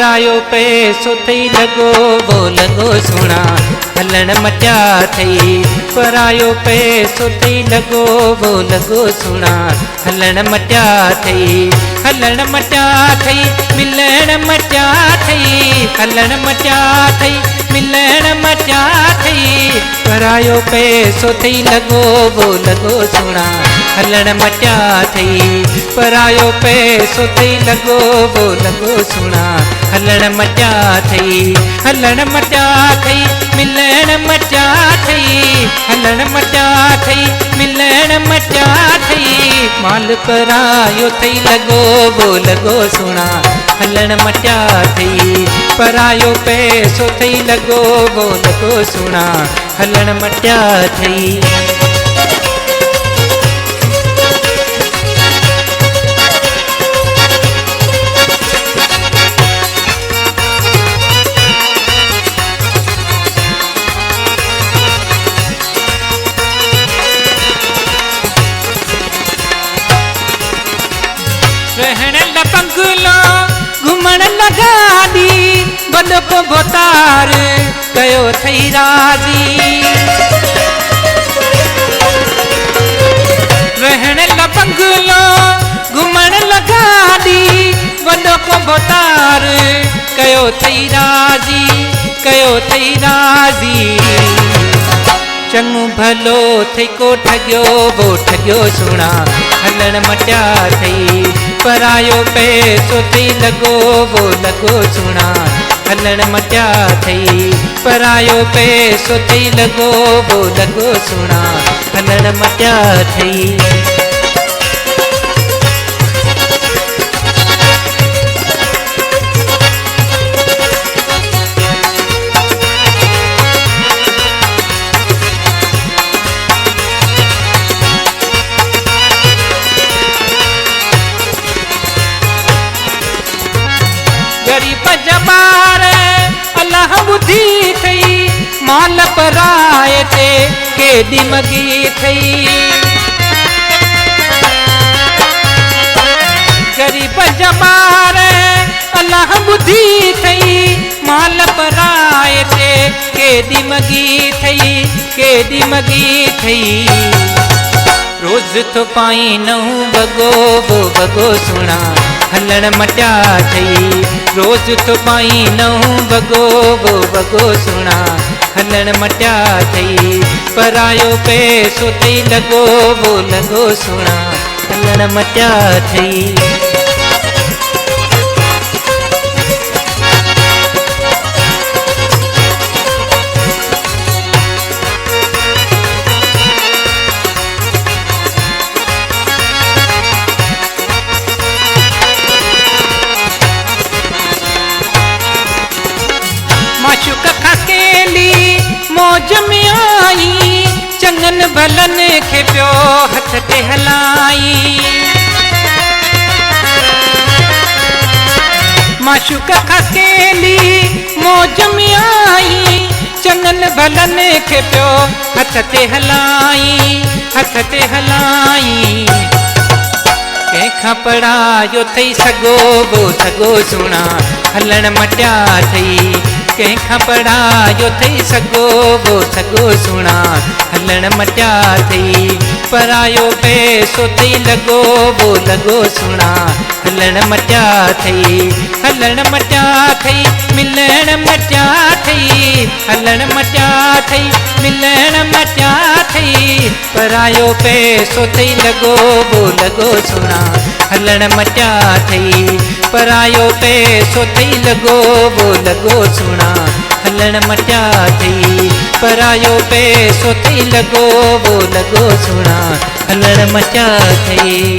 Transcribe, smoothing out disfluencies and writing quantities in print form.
परायो पैसो थई लगो वो लगो सुना हलण मचा थई परायो पैसो थई लगो वो लगो सुना हलण मचा थई मिलण मचा थई हलण मचा थई मिलण मचा थई परायो पैसो थई लगो वो लगो सुना हलण मचा थई परायो पैसो थई लगो वो लगो सुना हलण मचा थई मिलण मचा थई हलण मचा थई मिलण मचा थई माल परायो थई लगो वो लगो सुना हलण मचा थई परायो पैसो थई लगो वो लगो सुना हलण मचा थई। रहण ल बंगलो घुमण ल गाड़ी वॾो को भोतार कयो थई राज़ी रहण ल बंगलो घुमण ल गाड़ी वॾो को भोतार कयो थई राज़ी चङो भलो थई को ठगियो वो ठगियो सुना हलण मचा थई परायो पैसो थई लगो वो लगो सुना हलण मचा थई परायो पैसो थई लगो वो लगो सुना हलण मचा थई। गरीब जबार अल्लाह बुद्धि थई माल पराए ते केॾी मगी थई गरीब जबार अल्लाह बुद्धि थई माल पराए ते केॾी मगी थई रोज तो पाई नहूं वॻो वो वॻो सुना हलण मचा थई रोज तो पाई नहूं वॻो वो वॻो सुना हलण मचा थई परायो पैसो थई लगो वो लगो सुना हलण मचा थई। माशूक खकेली मौज में आई चङन भलन खे पियो हथ ते हलाई माशूक खकेली मौज में आई चङन भलन खे पियो हथ ते हलाई कंहिंखां पढ़ायो थई सॻो वो सॻो सुना हलण मचा थई कंहिंखां पढ़ायो थई सॻो वो सॻो सुना हलण मचा थई परायो पैसो थई लगो वो लगो सुना हलण मचा थई मिलण मचा थई हलण मचा थई मिलण मचा थई परायो पैसो थई लगो वो लगो सुना हलण मचा थई परायो पैसो थई लगो वो लगो सुना हलण मचा थई परायो पैसो थई लगो वो लगो सुना हलण मचा थई।